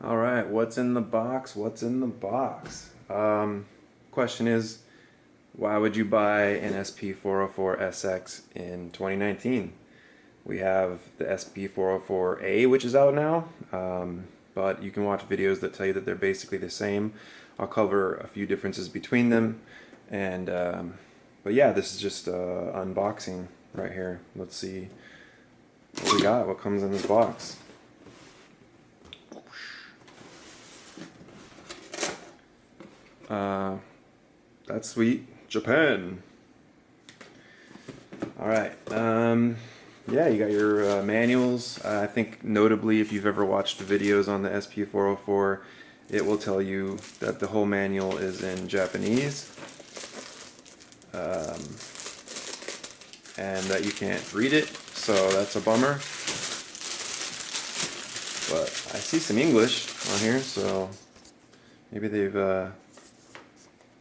All right, what's in the box? What's in the box? Question is, why would you buy an SP-404SX in 2019? We have the SP-404A, which is out now, but you can watch videos that tell you that they're basically the same. I'll cover a few differences between them, and but yeah, this is just unboxing right here. Let's see what we got, what comes in this box. That's sweet. Japan. All right. Yeah, you got your manuals. I think notably, if you've ever watched videos on the SP-404, it will tell you that the whole manual is in Japanese, and that you can't read it. So that's a bummer. But I see some English on here, so maybe they've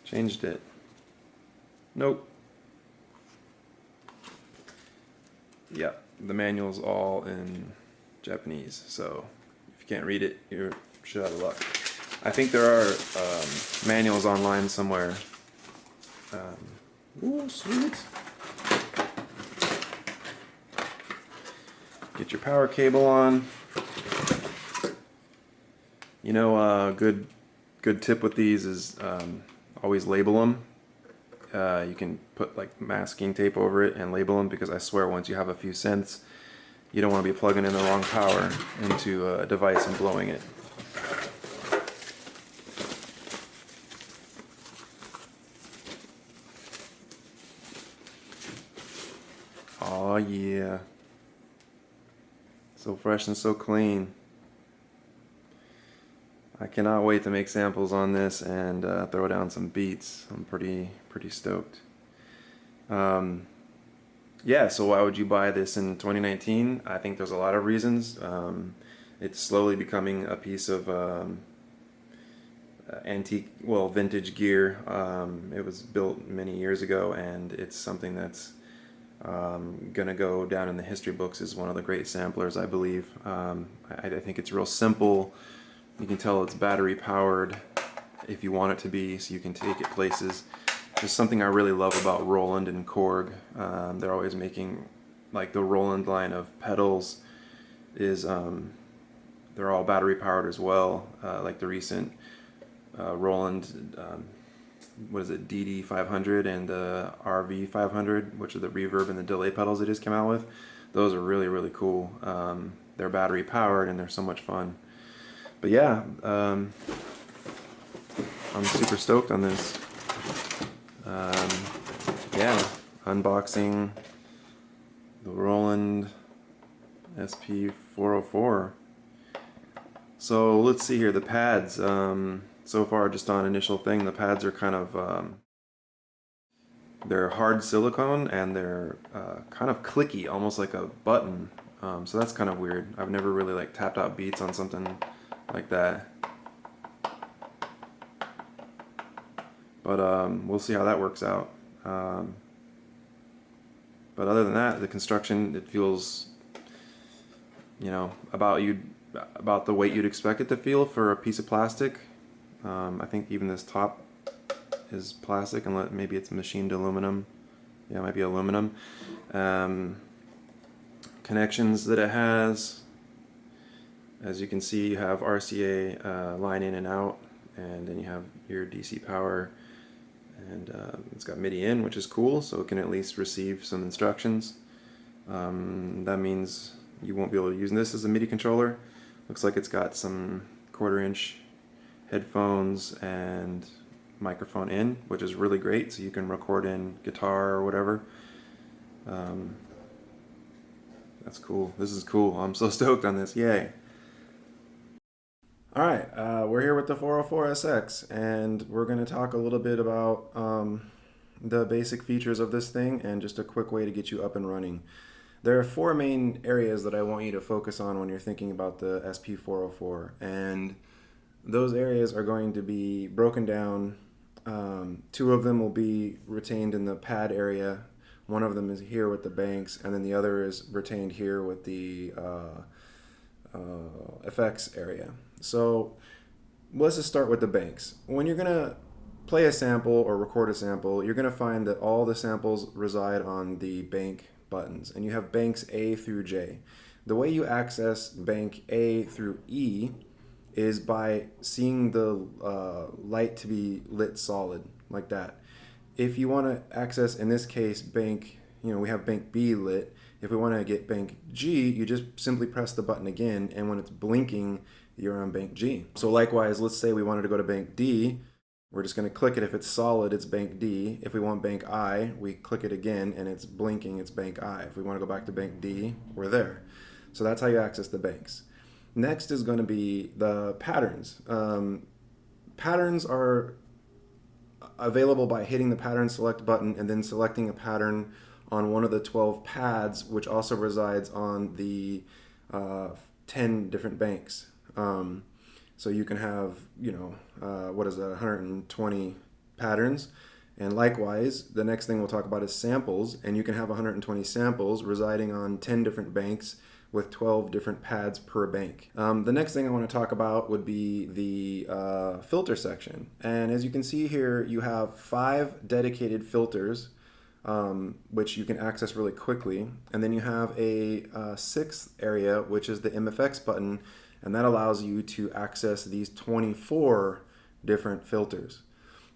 changed it. Nope. Yeah, the manual's all in Japanese, so if you can't read it, you're shit out of luck. I think there are manuals online somewhere. Ooh, sweet. Get your power cable on. You know, good tip with these is always label them. You can put like masking tape over it and label them, because I swear once you have a few cents, you don't want to be plugging in the wrong power into a device and blowing it. Oh yeah. So fresh and so clean. I cannot wait to make samples on this and throw down some beats. I'm pretty stoked. Yeah, so why would you buy this in 2019? I think there's a lot of reasons. It's slowly becoming a piece of antique, well, vintage gear. It was built many years ago, and it's something that's gonna go down in the history books as one of the great samplers, I believe. I think it's real simple. You can tell it's battery powered if you want it to be, so you can take it places. There's something I really love about Roland and Korg. They're always making, like, the Roland line of pedals is they're all battery powered as well. Like the recent Roland, what is it, DD500 and the RV500, which are the reverb and the delay pedals they just came out with. Those are really cool. They're battery powered and they're so much fun. But yeah, I'm super stoked on this. Yeah, unboxing the Roland SP-404. So let's see here, the pads. So far, just on initial thing, the pads are kind of they're hard silicone, and they're kind of clicky, almost like a button. So that's kind of weird. I've never really like tapped out beats on something like that. But we'll see how that works out. But other than that, the construction, it feels, you know, about the weight you'd expect it to feel for a piece of plastic. I think even this top is plastic, and maybe it's machined aluminum. Yeah, it might be aluminum. Connections that it has, as you can see, you have RCA line in and out, and then you have your DC power, and it's got MIDI in, which is cool, so it can at least receive some instructions. That means you won't be able to use this as a MIDI controller. Looks like it's got some 1/4-inch headphones and microphone in, which is really great, so you can record in guitar or whatever. That's cool. This is cool. I'm so stoked on this. Yay. Alright, we're here with the 404SX, and we're going to talk a little bit about the basic features of this thing and just a quick way to get you up and running. There are 4 main areas that I want you to focus on when you're thinking about the SP-404, and those areas are going to be broken down. 2 of them will be retained in the pad area. One of them is here with the banks, and then the other is retained here with the effects area. So let's just start with the banks. When you're gonna play a sample or record a sample, you're gonna find that all the samples reside on the bank buttons, and you have banks A through J. The way you access bank A through E is by seeing the light to be lit solid, like that. If you want to access, in this case, bank, we have bank B lit. If we want to get bank G, you just simply press the button again, and when it's blinking, you're on bank G. So likewise, let's say we wanted to go to bank D. We're just going to click it. If it's solid, it's bank D. If we want bank I, we click it again, and it's blinking, it's bank I. If we want to go back to bank D, we're there. So that's how you access the banks. Next is going to be the patterns. Patterns are available by hitting the pattern select button and then selecting a pattern on one of the 12 pads, which also resides on the 10 different banks. So you can have, 120 patterns. And likewise, the next thing we'll talk about is samples, and you can have 120 samples residing on 10 different banks with 12 different pads per bank. The next thing I want to talk about would be the filter section. And as you can see here, you have 5 dedicated filters, which you can access really quickly. And then you have a 6th area, which is the MFX button, and that allows you to access these 24 different filters.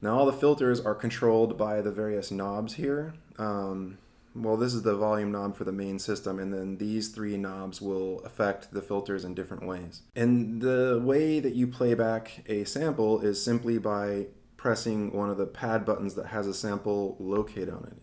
Now all the filters are controlled by the various knobs here. Well, this is the volume knob for the main system, and then these 3 knobs will affect the filters in different ways. And the way that you play back a sample is simply by pressing one of the pad buttons that has a sample located on it.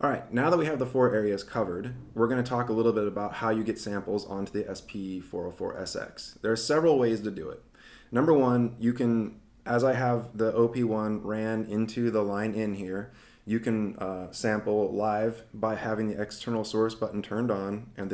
All right, now that we have the 4 areas covered, we're going to talk a little bit about how you get samples onto the SP-404SX. There are several ways to do it. Number one, you can, as I have the OP1 ran into the line in here, you can sample live by having the external source button turned on, and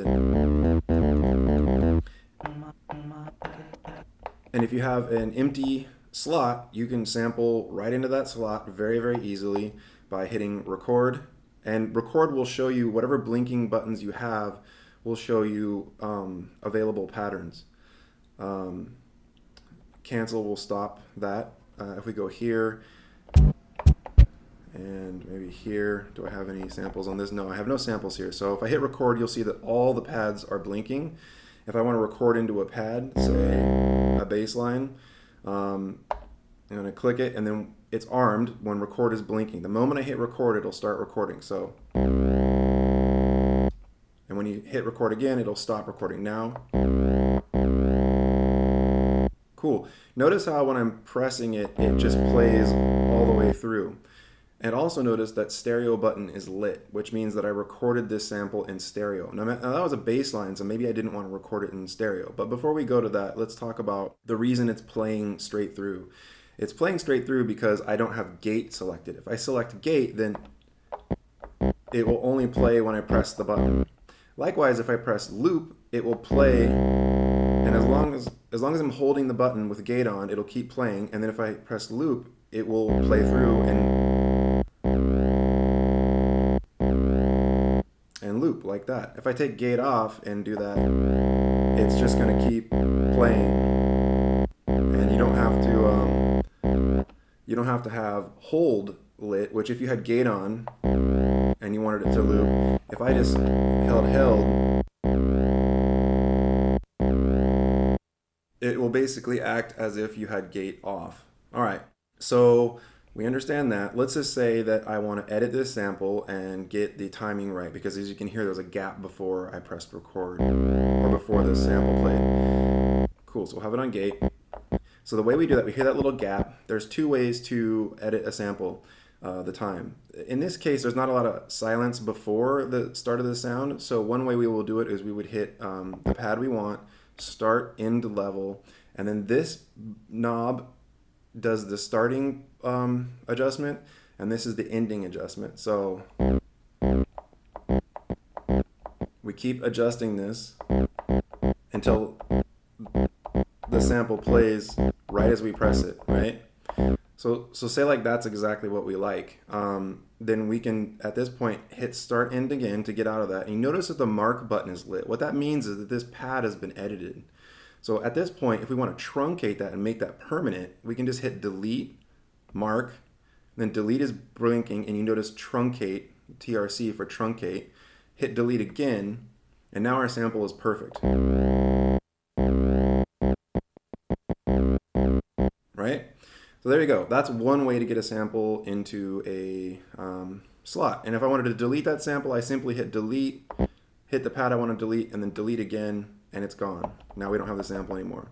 if you have an empty slot, you can sample right into that slot very, very easily by hitting record. And record will show you whatever blinking buttons you have will show you available patterns. Cancel will stop that. If we go here and maybe here, do I have any samples on this? No, I have no samples here. So if I hit record, you'll see that all the pads are blinking. If I want to record into a pad, say a baseline, I'm going to click it, and then it's armed when record is blinking. The moment I hit record, it'll start recording. So, and when you hit record again, it'll stop recording. Now, cool. Notice how when I'm pressing it, it just plays all the way through. And also notice that stereo button is lit, which means that I recorded this sample in stereo. Now that was a baseline, so maybe I didn't want to record it in stereo. But before we go to that, let's talk about the reason it's playing straight through. It's playing straight through because I don't have gate selected. If I select gate, then it will only play when I press the button. Likewise, if I press loop, it will play, and as long as I'm holding the button with gate on, it'll keep playing. And then if I press loop, it will play through and loop like that. If I take gate off and do that, it's just going to keep playing, and you don't have to have hold lit, which if you had gate on and you wanted it to loop, if I just held, it will basically act as if you had gate off. All right, so we understand that. Let's just say that I want to edit this sample and get the timing right, because as you can hear, there's a gap before I pressed record, or before the sample played. Cool, so we'll have it on gate. So the way we do that, we hear that little gap. There's 2 ways to edit a sample, the time. In this case, there's not a lot of silence before the start of the sound. So one way we will do it is we would hit the pad we want, start, end level, and then this knob does the starting adjustment, and this is the ending adjustment. So we keep adjusting this until the sample plays right as we press it, right? So say like that's exactly what we like. then we can, at this point, hit start end again to get out of that. And you notice that the mark button is lit. What that means is that this pad has been edited. So at this point, if we want to truncate that and make that permanent, we can just hit delete, mark, then delete is blinking, and you notice truncate, TRC for truncate, hit delete again, and now our sample is perfect. Right? So there you go. That's one way to get a sample into a slot. And if I wanted to delete that sample, I simply hit delete, hit the pad I want to delete, and then delete again, and it's gone. Now we don't have the sample anymore.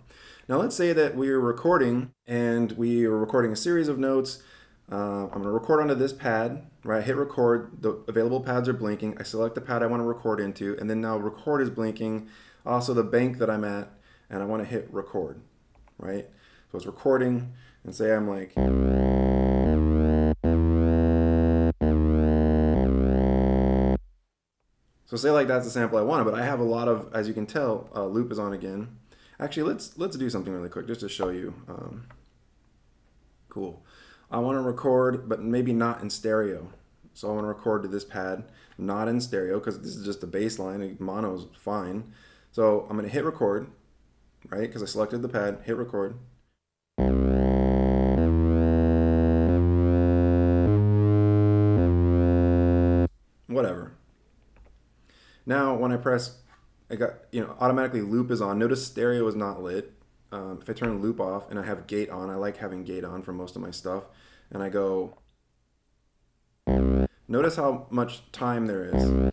Now let's say that we're recording, and we are recording a series of notes. I'm going to record onto this pad, right? Hit record, the available pads are blinking. I select the pad I want to record into, and then now record is blinking. Also the bank that I'm at, and I want to hit record, right? So it's recording, and say I'm like, so say like that's the sample I wanted, but I have a lot of, as you can tell, loop is on again. Actually, let's do something really quick just to show you. Cool. I want to record, but maybe not in stereo. So I want to record to this pad, not in stereo, because this is just the bass line. Mono is fine. So I'm going to hit record, right? Because I selected the pad, hit record. Whatever. Now when I press, I got, automatically loop is on. Notice stereo is not lit. If I turn loop off and I have gate on, I like having gate on for most of my stuff, and I go, notice how much time there is.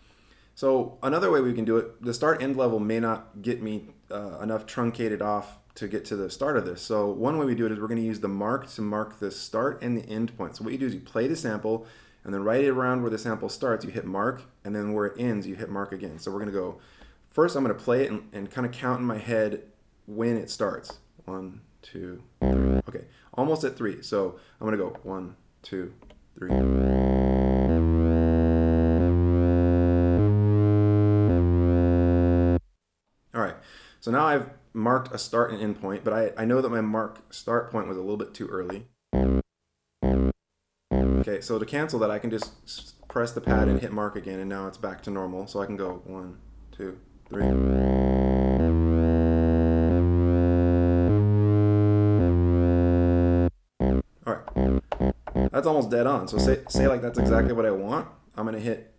So another way we can do it, the start end level may not get me enough truncated off to get to the start of this. So one way we do it is we're going to use the mark to mark the start and the end point. So what you do is you play the sample, and then right around where the sample starts, you hit mark, and then where it ends, you hit mark again. So we're going to go, first I'm going to play it and kind of count in my head when it starts. 1, 2, 3. Okay, almost at 3. So I'm going to go 1, 2, 3. All right, so now I've marked a start and end point, but I know that my mark start point was a little bit too early. Okay, so to cancel that, I can just press the pad and hit mark again, and now it's back to normal. So I can go 1, 2, 3. All right, that's almost dead on. So say like that's exactly what I want. I'm gonna hit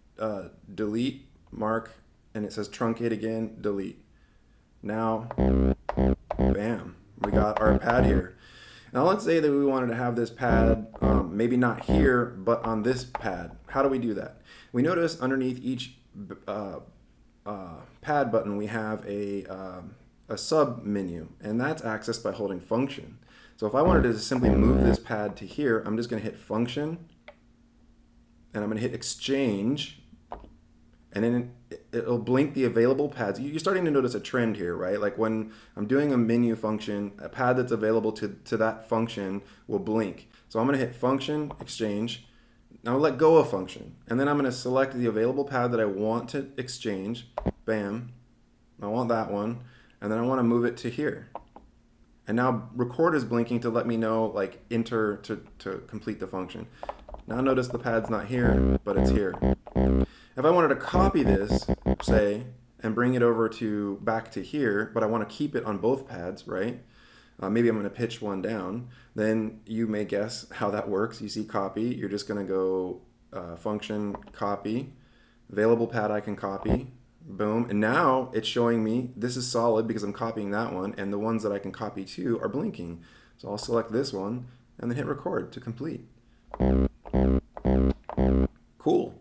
delete, mark, and it says truncate again, delete. Now, bam, we got our pad here. Now let's say that we wanted to have this pad, maybe not here, but on this pad. How do we do that? We notice underneath each pad button we have a sub menu, and that's accessed by holding function. So if I wanted to simply move this pad to here, I'm just going to hit function, and I'm going to hit exchange, and then it'll blink the available pads. You're starting to notice a trend here, right? Like when I'm doing a menu function, a pad that's available to that function will blink. So I'm going to hit function, exchange. Now let go of function. And then I'm going to select the available pad that I want to exchange. Bam. I want that one. And then I want to move it to here. And now record is blinking to let me know, like, enter to complete the function. Now notice the pad's not here, but it's here. If I wanted to copy this, say, and bring it over to back to here, but I want to keep it on both pads, right? Maybe I'm going to pitch one down. Then you may guess how that works. You see copy. You're just going to go function copy. Available pad I can copy. Boom. And now it's showing me this is solid because I'm copying that one, and the ones that I can copy to are blinking. So I'll select this one and then hit record to complete. Cool.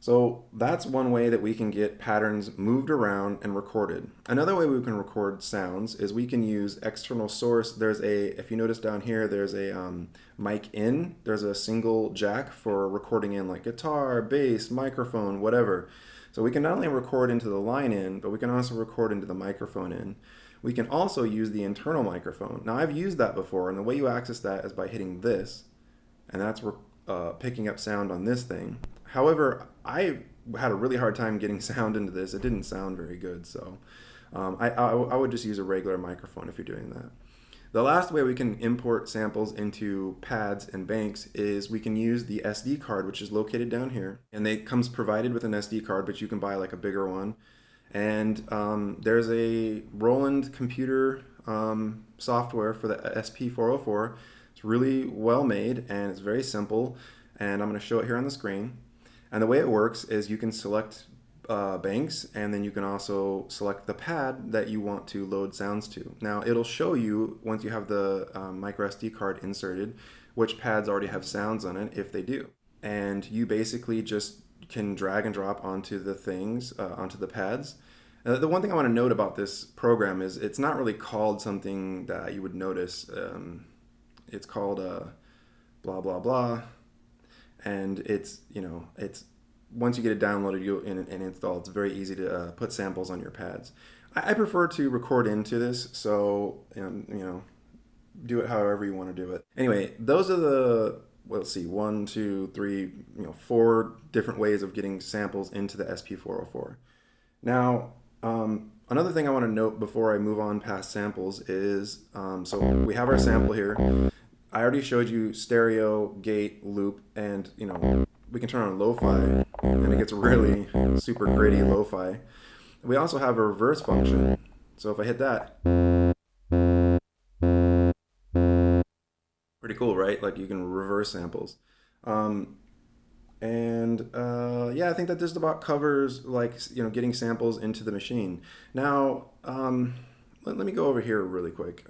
So that's one way that we can get patterns moved around and recorded. Another way we can record sounds is we can use external source. There's if you notice down here, there's a mic in. There's a single jack for recording in like guitar, bass, microphone, whatever. So we can not only record into the line in, but we can also record into the microphone in. We can also use the internal microphone. Now I've used that before, and the way you access that is by hitting this, and that's picking up sound on this thing. However, I had a really hard time getting sound into this. It didn't sound very good, so I would just use a regular microphone if you're doing that. The last way we can import samples into pads and banks is we can use the SD card, which is located down here. And it comes provided with an SD card, but you can buy like a bigger one. And there's a Roland computer software for the SP-404. It's really well made and it's very simple. And I'm going to show it here on the screen. And the way it works is you can select banks, and then you can also select the pad that you want to load sounds to. Now it'll show you, once you have the micro SD card inserted, which pads already have sounds on it, if they do. And you basically just can drag and drop onto the things, onto the pads. The one thing I want to note about this program is it's not really called something that you would notice. It's called blah blah blah, and it's, it's, once you get it downloaded and installed, it's very easy to put samples on your pads. I prefer to record into this, so do it however you want to do it. Anyway, those are the, well, let's see, 1, 2, 3, 4 different ways of getting samples into the SP-404. Now, another thing I want to note before I move on past samples is, so we have our sample here. I already showed you stereo, gate, loop, and we can turn on lo-fi, and it gets really super gritty lo-fi. We also have a reverse function. So if I hit that, pretty cool, right? Like you can reverse samples. Yeah, I think that just about covers getting samples into the machine. Now, let me go over here really quick.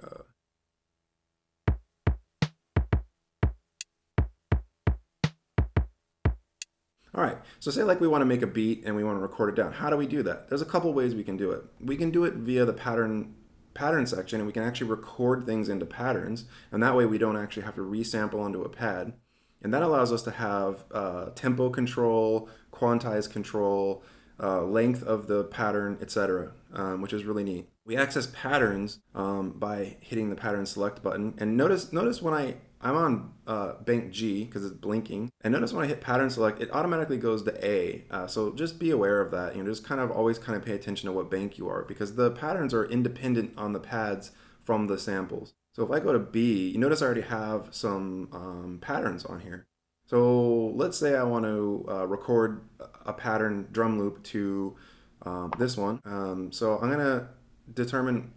All right, so say like we want to make a beat and we want to record it down. How do we do that? There's a couple ways we can do it. We can do it via the pattern section, and we can actually record things into patterns, and that way we don't actually have to resample onto a pad. And that allows us to have tempo control, quantize control, length of the pattern, etc., which is really neat. We access patterns by hitting the pattern select button, and notice when I'm on bank G because it's blinking, and notice when I hit pattern select, it automatically goes to A. So just be aware of that. Just always pay attention to what bank you are, because the patterns are independent on the pads from the samples. So if I go to B, you notice I already have some patterns on here. So let's say I want to record a pattern drum loop to this one. So I'm gonna determine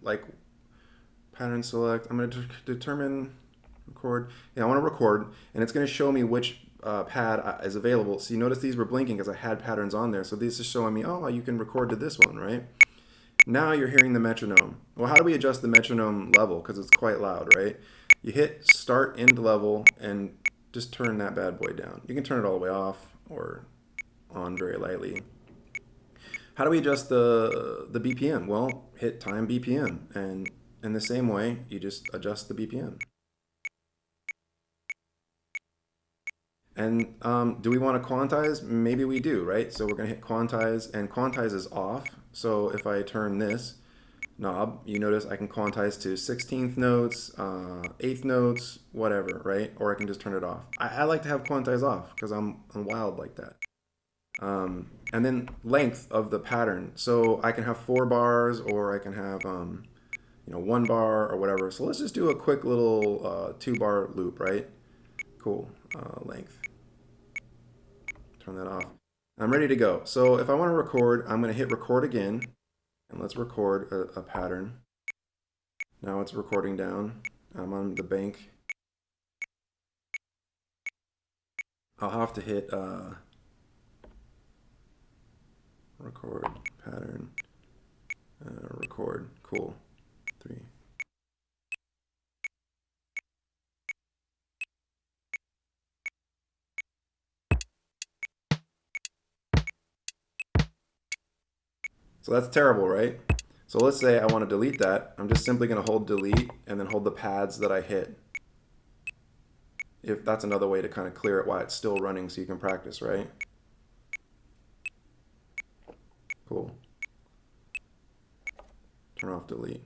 pattern select. I'm gonna determine record. Yeah, I want to record, and it's going to show me which pad is available. So you notice these were blinking because I had patterns on there. So this is showing me, oh, you can record to this one, right? Now you're hearing the metronome. Well, how do we adjust the metronome level? Because it's quite loud, right? You hit start end level and just turn that bad boy down. You can turn it all the way off or on very lightly. How do we adjust the BPM? Well, hit time BPM, and in the same way, you just adjust the BPM. And do we want to quantize? Maybe we do, right? So we're going to hit quantize, and quantize is off. So if I turn this knob, you notice I can quantize to 16th notes, 8th notes, whatever, right? Or I can just turn it off. I like to have quantize off because I'm wild like that. And then length of the pattern. So I can have 4 bars, or I can have 1 bar or whatever. So let's just do a quick little 2-bar loop, right? Cool. Length. Turn that off. I'm ready to go. So if I want to record, I'm going to hit record again, and let's record a pattern. Now it's recording down. I'm on the bank. I'll have to hit record pattern, record. Cool. 3. So that's terrible, right? So let's say I want to delete that. I'm just simply going to hold delete and then hold the pads that I hit. If that's another way to clear it while it's still running so you can practice, right? Cool. Turn off delete.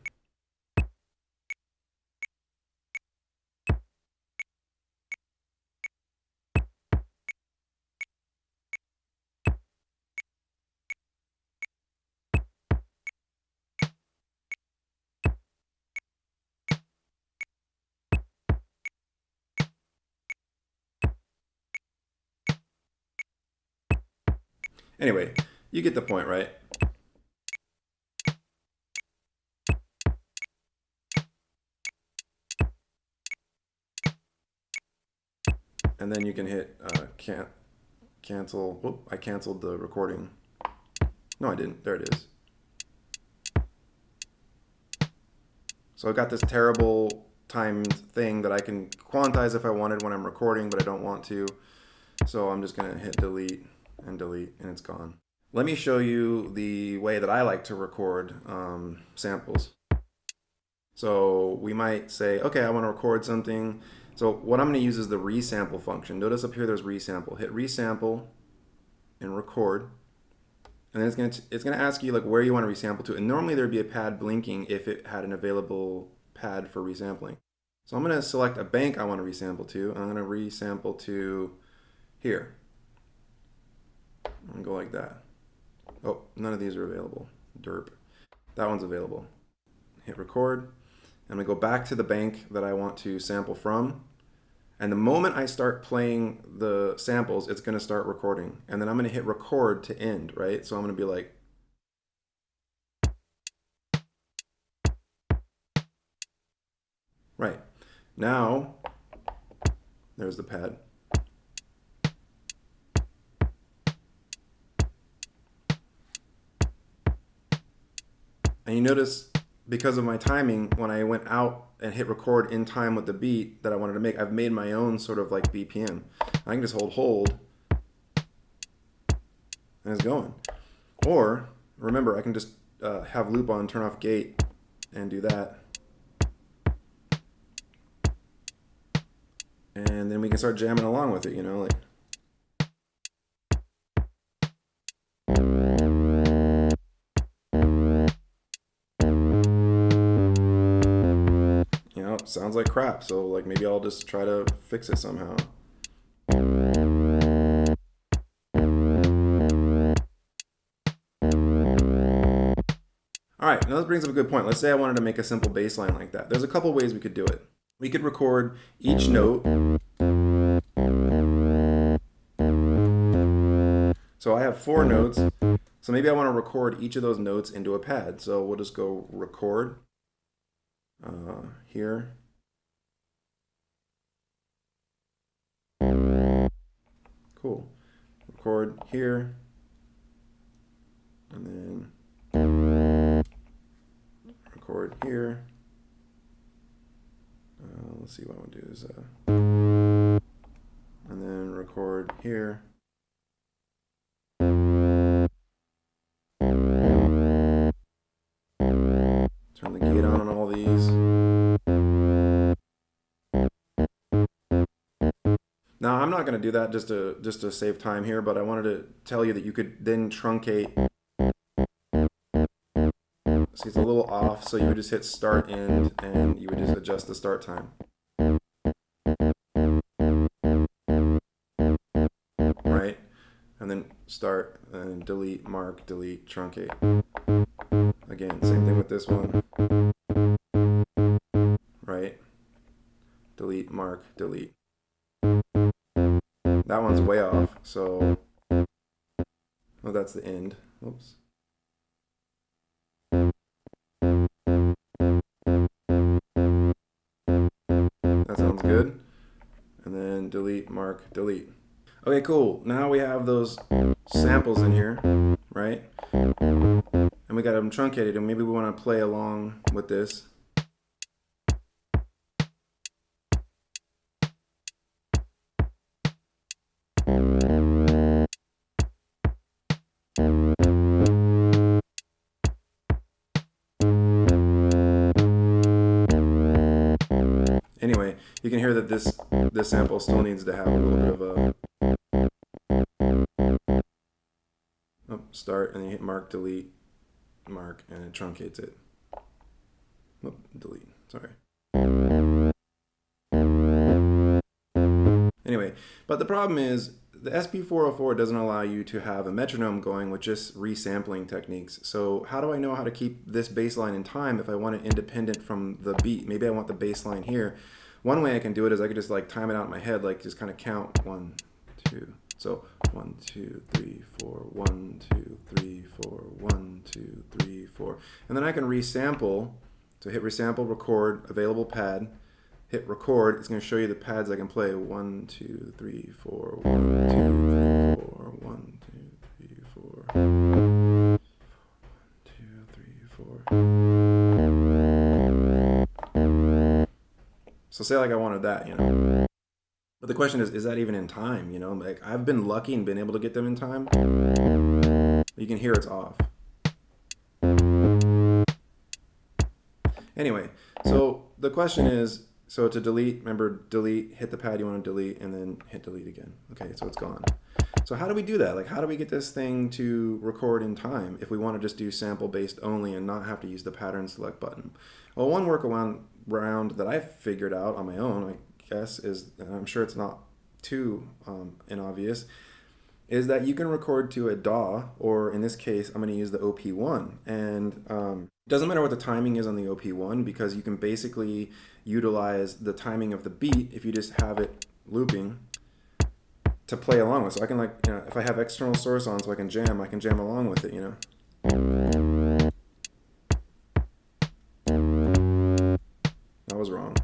Anyway, you get the point, right? And then you can hit cancel. Whoop, I canceled the recording. No, I didn't. There it is. So I got this terrible timed thing that I can quantize if I wanted when I'm recording, but I don't want to. So I'm just going to hit delete, and it's gone. Let me show you the way that I like to record samples. So we might say, okay, I want to record something. So what I'm going to use is the resample function. Notice up here there's resample. Hit resample and record. And then it's going to ask you like where you want to resample to. And normally there'd be a pad blinking if it had an available pad for resampling. So I'm going to select a bank I want to resample to. I'm going to resample to here. I'm going to go like that. Oh, none of these are available. Derp. That one's available. Hit record. I'm going to go back to the bank that I want to sample from. And the moment I start playing the samples, it's going to start recording. And then I'm going to hit record to end, right? So I'm going to be like, right. Now, there's the pad. And you notice, because of my timing, when I went out and hit record in time with the beat that I wanted to make, I've made my own sort of like BPM. I can just hold, and it's going. Or, remember, I can just have loop on, turn off gate, and do that. And then we can start jamming along with it, you know, like. Sounds like crap, so like maybe I'll just try to fix it somehow. All right, now this brings up a good point. Let's say I wanted to make a simple bass line like that. There's a couple ways we could do it. We could record each note. So I have 4 notes. So maybe I want to record each of those notes into a pad. So we'll just go record here. Cool. Record here. And then record here. Let's see what I want to do is, and then record here. Turn the gate on all these. Now I'm not going to do that just to save time here, but I wanted to tell you that you could then truncate. See, it's a little off, so you would just hit start end and you would just adjust the start time. Right? And then start and delete, mark, delete, truncate. Again, same thing with this one. Right? Delete, mark, delete. That one's way off, so well, that's the end. Oops. That sounds good. And then delete, mark, delete. Okay, cool. Now we have those samples in here, right? And we got them truncated, and maybe we want to play along with this. Anyway, you can hear that this sample still needs to have a little bit of a start, and then you hit mark, delete, mark, and it truncates it. Oh, delete, sorry. Anyway, but the problem is the SP-404 doesn't allow you to have a metronome going with just resampling techniques. So how do I know how to keep this bass line in time if I want it independent from the beat? Maybe I want the bass line here. One way I can do it is I could just like time it out in my head, like just kind of count 1, 2, So 1, 2, 3, 4, 1, 2, 3, 4, 1, 2, 3, 4. And then I can resample. So hit resample, record, available pad. Hit record. It's going to show you the pads I can play. 1, 2, 3, 4, 1, 2, 3, 4, 1, 2, 3, 4. 1, 2, 3, 4. So say like I wanted that, you know. But the question is that even in time, you know? Like I've been lucky and been able to get them in time. You can hear it's off. Anyway, so the question is, so to delete, remember delete, hit the pad you want to delete, and then hit delete again. Okay, so it's gone. So how do we do that? Like how do we get this thing to record in time if we want to just do sample based only and not have to use the pattern select button? Well, one workaround that I figured out on my own, I guess, is, and I'm sure it's not too inobvious, is that you can record to a DAW, or in this case, I'm going to use the OP1. And it doesn't matter what the timing is on the OP1 because you can basically utilize the timing of the beat if you just have it looping to play along with. So I can, like, you know, if I have external source on so I can jam along with it, you know. That was wrong.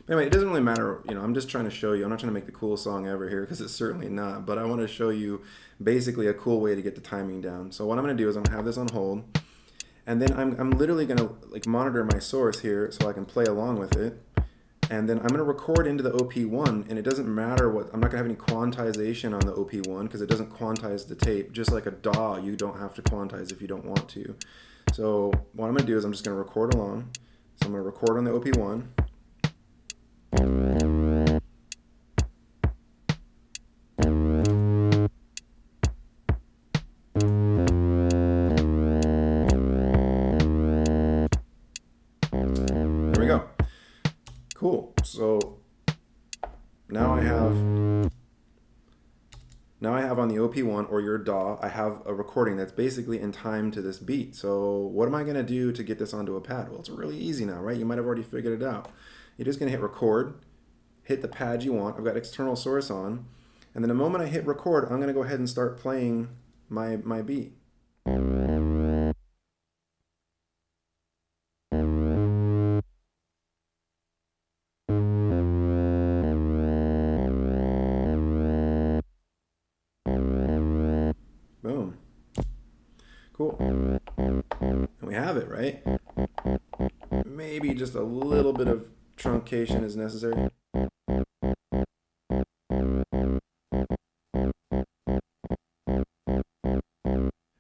Anyway, it doesn't really matter, you know, I'm just trying to show you, I'm not trying to make the coolest song ever here because it's certainly not, but I want to show you basically a cool way to get the timing down. So what I'm going to do is I'm going to have this on hold, and then I'm literally going to like monitor my source here so I can play along with it, and then I'm going to record into the OP1, and it doesn't matter what, I'm not going to have any quantization on the OP1 because it doesn't quantize the tape. Just like a DAW, you don't have to quantize if you don't want to. So what I'm going to do is I'm just going to record along. So I'm going to record on the OP1. There we go. Cool. So now I have on the OP1 or your DAW, I have a recording that's basically in time to this beat. So what am I going to do to get this onto a pad? Well, it's really easy now, right? You might have already figured it out. You're just going to hit record, hit the pad you want. I've got external source on. And then the moment I hit record, I'm going to go ahead and start playing my beat. Boom. Cool. And we have it, right? Maybe just a little bit of truncation is necessary.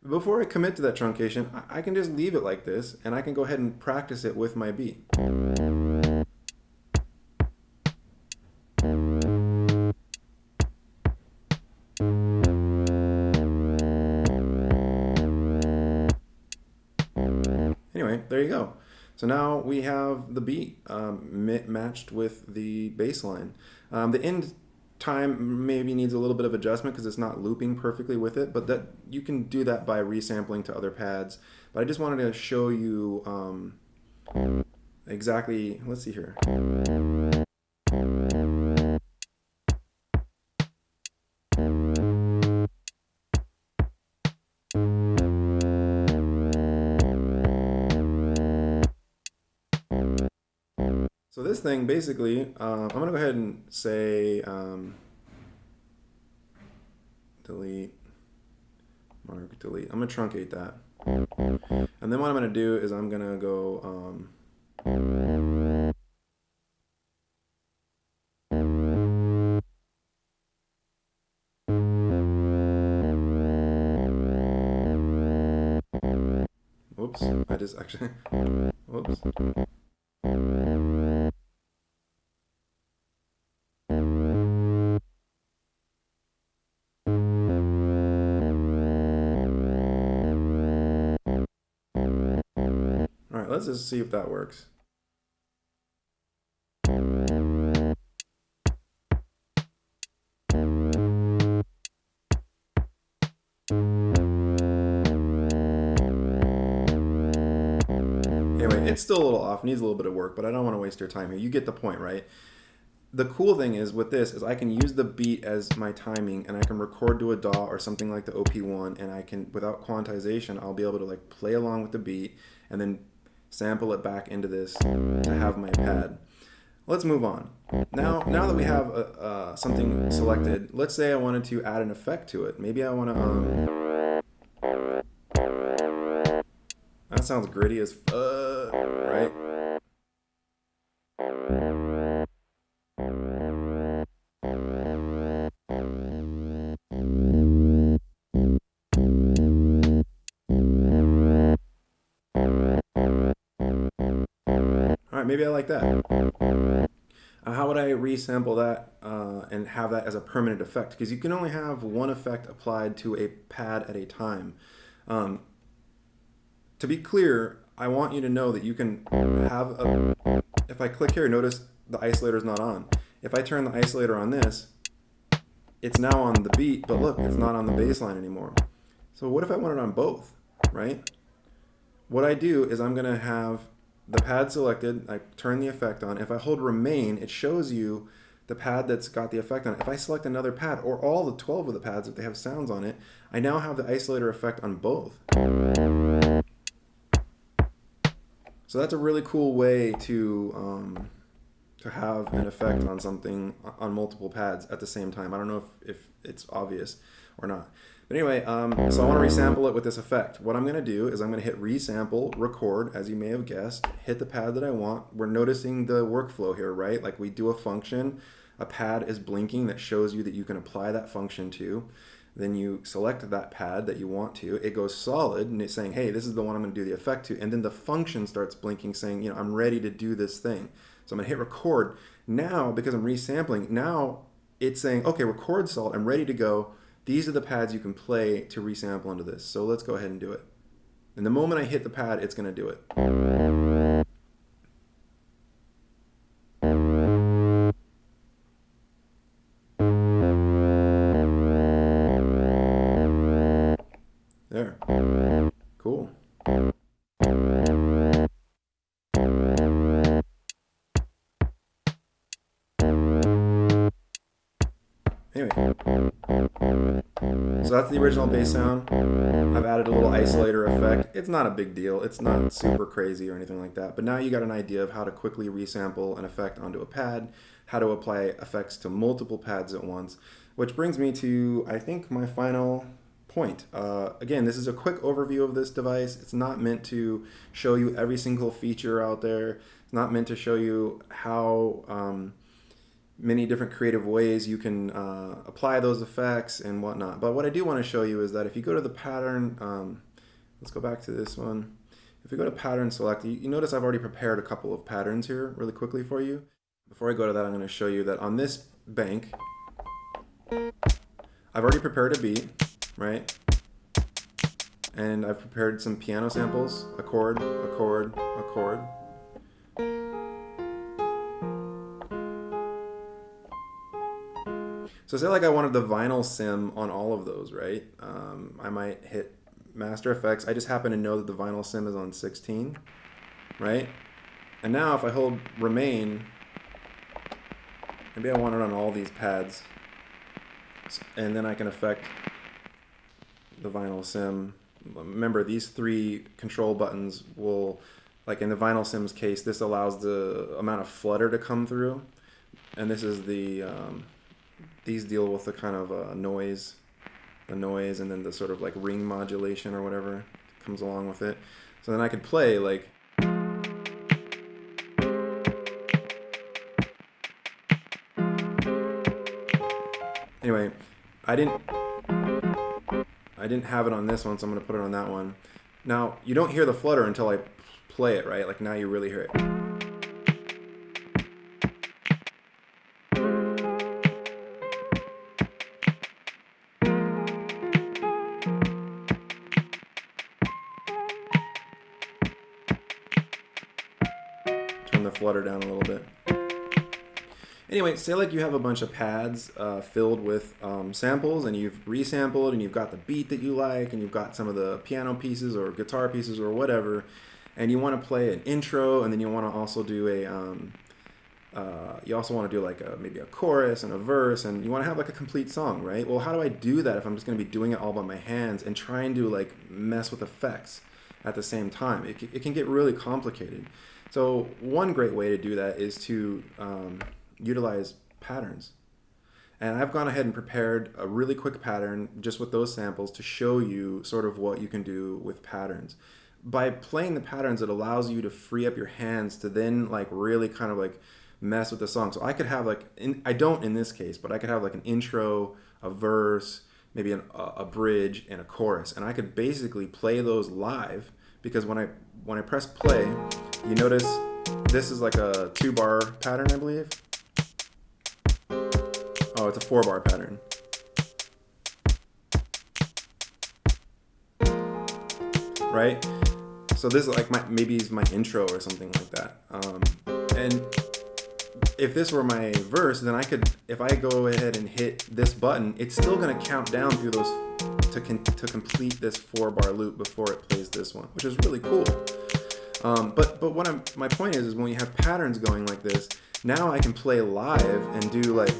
Before I commit to that truncation, I can just leave it like this, and I can go ahead and practice it with my beat. Anyway, there you go. So now we have the beat matched with the bass line. The end time maybe needs a little bit of adjustment because it's not looping perfectly with it, but that you can do that by resampling to other pads. But I just wanted to show you exactly, let's see here. So this thing basically, I'm going to go ahead and say delete, mark, delete. I'm going to truncate that. And then what I'm going to do is I'm going to go whoops, I just actually, whoops. All right, let's just see if that works. Anyway, it's still a little off, needs a little bit of work, but I don't want to waste your time here. You get the point, right? The cool thing is with this is I can use the beat as my timing, and I can record to a DAW or something like the OP1, and I can, without quantization, I'll be able to like play along with the beat and then sample it back into this to have my pad. Let's move on. Now that we have something selected, let's say I wanted to add an effect to it. Maybe I want to that sounds gritty as right? All right, maybe I like that. How would I resample that and have that as a permanent effect? Because you can only have one effect applied to a pad at a time. To be clear, I want you to know that you can have a... If I click here, notice the isolator is not on. If I turn the isolator on this, it's now on the beat, but look, it's not on the bass line anymore. So what if I want it on both, right? What I do is I'm going to have the pad selected, I turn the effect on. If I hold remain, it shows you the pad that's got the effect on it. If I select another pad, or all the 12 of the pads if they have sounds on it, I now have the isolator effect on both. So that's a really cool way to have an effect on something on multiple pads at the same time. I don't know if it's obvious or not. But anyway, so I want to resample it with this effect. What I'm going to do is I'm going to hit resample, record, as you may have guessed, hit the pad that I want. We're noticing the workflow here, right? Like we do a function, a pad is blinking that shows you that you can apply that function to. Then you select that pad that you want to. It goes solid and it's saying, hey, this is the one I'm going to do the effect to. And then the function starts blinking saying, you know, I'm ready to do this thing. So I'm going to hit record. Now, because I'm resampling, now it's saying, okay, record solid, I'm ready to go. These are the pads you can play to resample into this. So let's go ahead and do it. And the moment I hit the pad, it's going to do it. There. Cool. Anyway, so that's the original bass sound. I've added a little isolator effect. It's not a big deal. It's not super crazy or anything like that. But now you got an idea of how to quickly resample an effect onto a pad, how to apply effects to multiple pads at once, which brings me to, I think, my final point. Again, this is a quick overview of this device. It's not meant to show you every single feature out there. It's not meant to show you how many different creative ways you can apply those effects and whatnot. But what I do want to show you is that if you go to the pattern, let's go back to this one. If we go to pattern select, you notice I've already prepared a couple of patterns here really quickly for you. Before I go to that, I'm going to show you that on this bank, I've already prepared a beat, right? And I've prepared some piano samples, a chord, a chord, a chord. So say like I wanted the vinyl sim on all of those, right? I might hit Master Effects. I just happen to know that the vinyl sim is on 16, right? And now if I hold remain, maybe I want it on all these pads. And then I can affect the vinyl sim. Remember, these three control buttons will, like in the vinyl sim's case, this allows the amount of flutter to come through. And this is the... these deal with the kind of noise, and then the sort of like ring modulation or whatever comes along with it. So then I could play like... Anyway, I didn't have it on this one, so I'm going to put it on that one. Now, you don't hear the flutter until I play it, right? Like now you really hear it. Turn the flutter down a little bit. Anyway, say like you have a bunch of pads filled with samples, and you've resampled, and you've got the beat that you like, and you've got some of the piano pieces or guitar pieces or whatever, and you want to play an intro, and then you want to also do you also want to do like maybe a chorus and a verse, and you want to have like a complete song, right? Well, how do I do that if I'm just going to be doing it all by my hands and trying to like mess with effects at the same time? It can get really complicated. So one great way to do that is to utilize patterns. And I've gone ahead and prepared a really quick pattern just with those samples to show you sort of what you can do with patterns. By playing the patterns, it allows you to free up your hands to then like really kind of like mess with the song. So I could have like, I don't in this case, but I could have like an intro, a verse, maybe a bridge, and a chorus. And I could basically play those live, because when I press play, you notice this is like a 2-bar pattern, I believe. Oh, it's a 4-bar pattern. Right? So this is like maybe it's my intro or something like that. And if this were my verse, then I could, if I go ahead and hit this button, it's still going to count down through those to complete this 4-bar loop before it plays this one, which is really cool. But what my point is when you have patterns going like this, now I can play live and do like.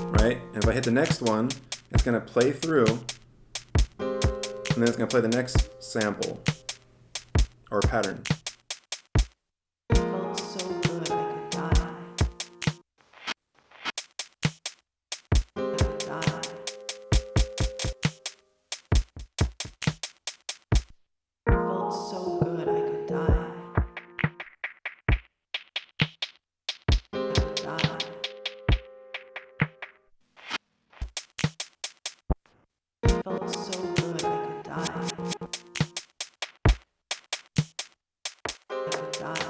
Right? And if I hit the next one, it's going to play through, and then it's going to play the next sample or pattern. Felt so good I could die. I could die. Felt so good I could die. I could die. Felt so good I could die. I could die.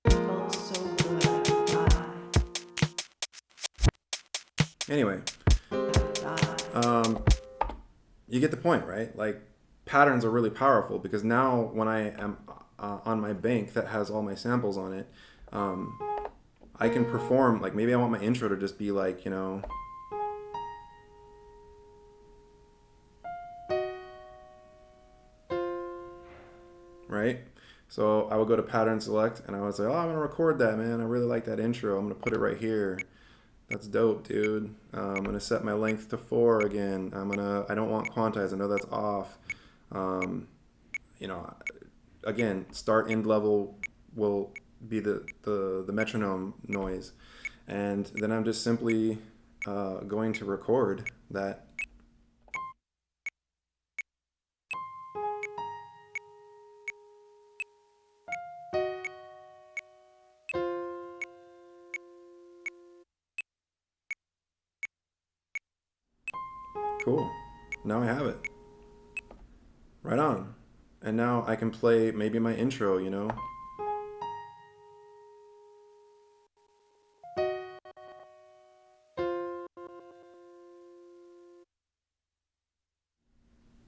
Felt so good I could die. Anyway, I could die. you get the point, right? Like, patterns are really powerful, because now when I am on my bank that has all my samples on it, I can perform, like maybe I want my intro to just be like, right? So I would go to pattern select, and I would say, oh, I'm going to record that, man. I really like that intro. I'm going to put it right here. That's dope, dude. I'm going to set my length to 4 again. I don't want quantize. I know that's off. Again, start end level will be the metronome noise. And then I'm just simply going to record that. Cool. Now I have it. Right on. And now I can play maybe my intro, and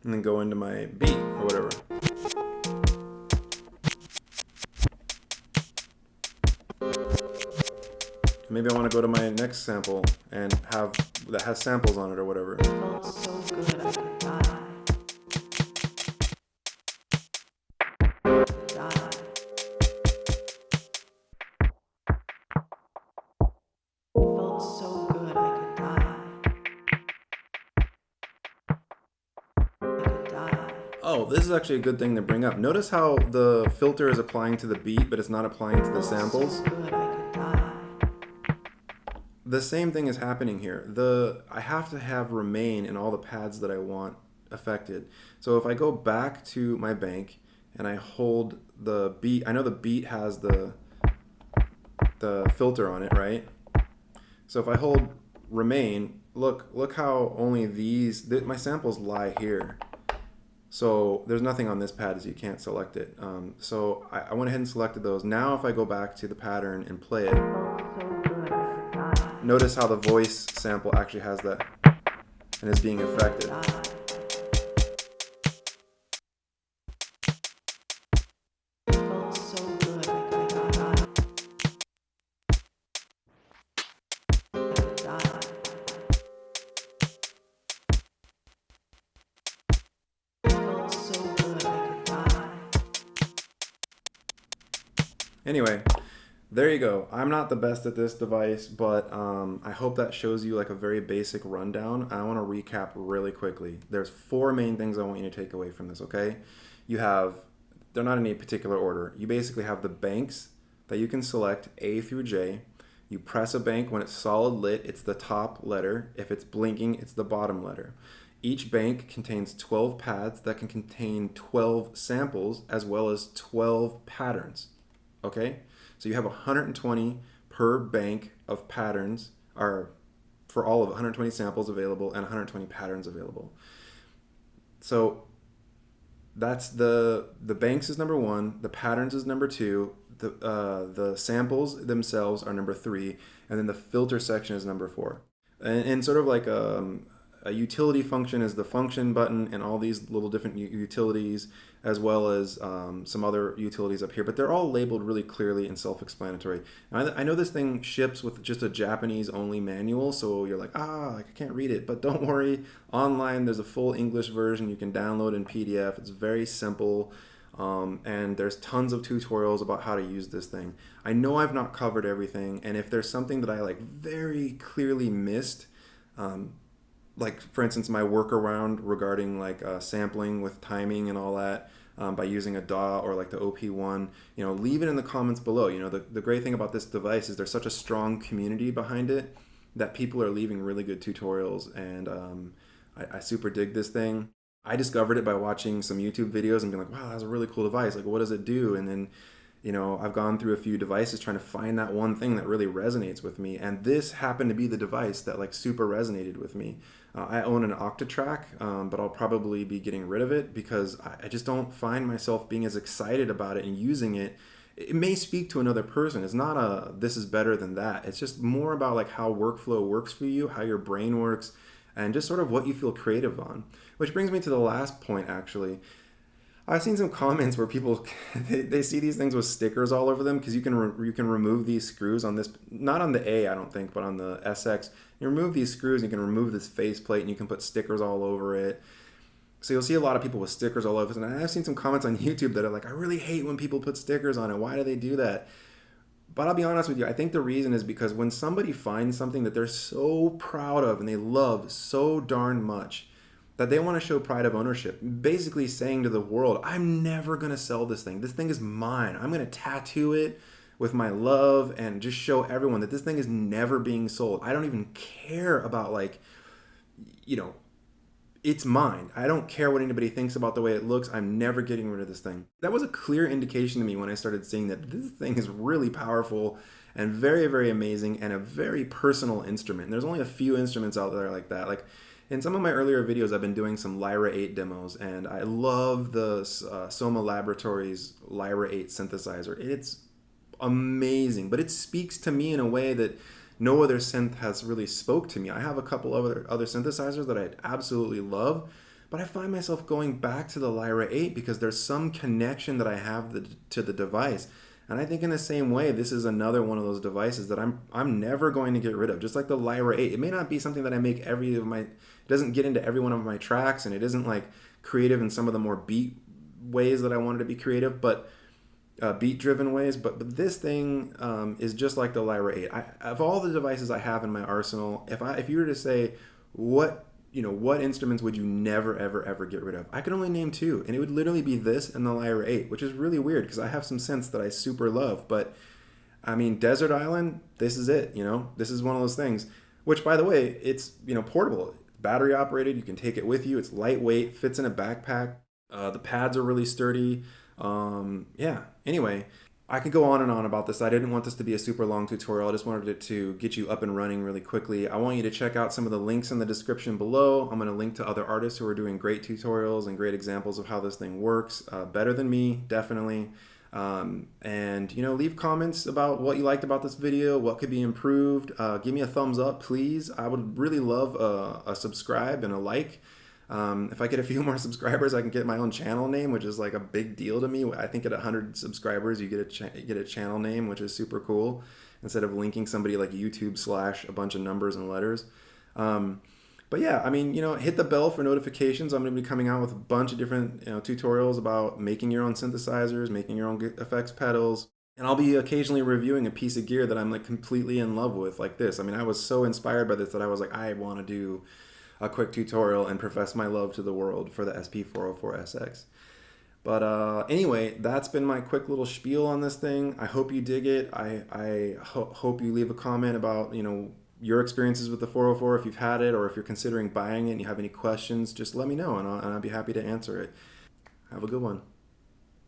then go into my beat or whatever. Maybe I want to go to my next sample and have that has samples on it or whatever. Felt so good I could die. I could die. Felt so good I could die. I could die. Oh, this is actually a good thing to bring up. Notice how the filter is applying to the beat, but it's not applying to the samples. Felt so good I could die. The same thing is happening here. I have to have remain in all the pads that I want affected. So if I go back to my bank and I hold the beat, I know the beat has the filter on it, right? So if I hold remain, look how only my samples lie here. So there's nothing on this pad, so you can't select it. So I went ahead and selected those. Now if I go back to the pattern and play it, Felt so good I could die. notice how the voice sample actually has that and is being affected. Die. Felt so good I could die. I could die. Felt so good I could die. Anyway, there you go. I'm not the best at this device, but I hope that shows you like a very basic rundown. I want to recap really quickly. There's 4 main things I want you to take away from this, okay? You have, they're not in any particular order. You basically have the banks that you can select, A through J. You press a bank. When it's solid lit, it's the top letter. If it's blinking, it's the bottom letter. Each bank contains 12 pads that can contain 12 samples as well as 12 patterns. Okay? So you have 120 per bank of patterns, or for all of 120 samples available and 120 patterns available. So that's the banks is number 1, the patterns is number 2, the samples themselves are number 3, and then the filter section is number 4. And sort of like a utility function is the function button and all these little different utilities, as well as some other utilities up here, but they're all labeled really clearly and self-explanatory. I know this thing ships with just a Japanese only manual, so you're like, I can't read it, but don't worry. Online, there's a full English version you can download in PDF. It's very simple, and there's tons of tutorials about how to use this thing. I know I've not covered everything, and if there's something that I like very clearly missed, like for instance my workaround regarding like sampling with timing and all that, by using a DAW or like the OP1, leave it in the comments below. The great thing about this device is there's such a strong community behind it that people are leaving really good tutorials, and I super dig this thing. I discovered it by watching some YouTube videos and being like, wow, that's a really cool device, like what does it do? And then I've gone through a few devices trying to find that one thing that really resonates with me, and this happened to be the device that like super resonated with me. I own an Octatrack, but I'll probably be getting rid of it because I just don't find myself being as excited about it and using it. It may speak to another person. It's not this is better than that. It's just more about like how workflow works for you, how your brain works, and just sort of what you feel creative on. Which brings me to the last point, actually. I've seen some comments where people they see these things with stickers all over them because you can remove these screws on this, not on the A I don't think, but on the SX. You remove these screws, and you can remove this faceplate, and you can put stickers all over it. So you'll see a lot of people with stickers all over it. And I've seen some comments on YouTube that are like, I really hate when people put stickers on it. Why do they do that? But I'll be honest with you, I think the reason is because when somebody finds something that they're so proud of and they love so darn much, that they want to show pride of ownership, basically saying to the world, I'm never going to sell this thing. This thing is mine. I'm going to tattoo it with my love and just show everyone that this thing is never being sold. I don't even care about it's mine. I don't care what anybody thinks about the way it looks. I'm never getting rid of this thing. That was a clear indication to me when I started seeing that this thing is really powerful and very, very amazing and a very personal instrument. And there's only a few instruments out there like that. Like, in some of my earlier videos, I've been doing some Lyra 8 demos, and I love the Soma Laboratories Lyra 8 synthesizer. It's amazing, but it speaks to me in a way that no other synth has really spoke to me. I have a couple other synthesizers that I absolutely love, but I find myself going back to the Lyra 8 because there's some connection that I have to the device. And I think in the same way, this is another one of those devices that I'm never going to get rid of. Just like the Lyra 8, it may not be something that I make it doesn't get into every one of my tracks, and it isn't like creative in some of the more beat ways that I wanted to be creative, but beat-driven ways. But this thing is just like the Lyra 8. Of all the devices I have in my arsenal, if you were to say what instruments would you never, ever, ever get rid of? I could only name 2, and it would literally be this and the Lyra 8, which is really weird because I have some synths that I super love. But, I mean, Desert Island, this is it, This is one of those things, which, by the way, it's, portable. Battery operated, you can take it with you. It's lightweight, fits in a backpack. The pads are really sturdy. Anyway, I could go on and on about this. I didn't want this to be a super long tutorial. I just wanted it to get you up and running really quickly. I want you to check out some of the links in the description below. I'm going to link to other artists who are doing great tutorials and great examples of how this thing works. Better than me, definitely. And, you know, leave comments about what you liked about this video, what could be improved. Give me a thumbs up, please. I would really love a subscribe and a like. If I get a few more subscribers, I can get my own channel name, which is like a big deal to me. I think at 100 subscribers, you get a channel name, which is super cool, instead of linking somebody like YouTube / a bunch of numbers and letters. But yeah, I mean, you know, hit the bell for notifications. I'm going to be coming out with a bunch of different, you know, tutorials about making your own synthesizers, making your own effects pedals. And I'll be occasionally reviewing a piece of gear that I'm like completely in love with, like this. I mean, I was so inspired by this that I was like, I want to do a quick tutorial and profess my love to the world for the SP-404SX. But anyway, that's been my quick little spiel on this thing. I hope you dig it. I hope you leave a comment about, you know, your experiences with the 404, if you've had it, or if you're considering buying it and you have any questions, just let me know, and I'll be happy to answer it. Have a good one.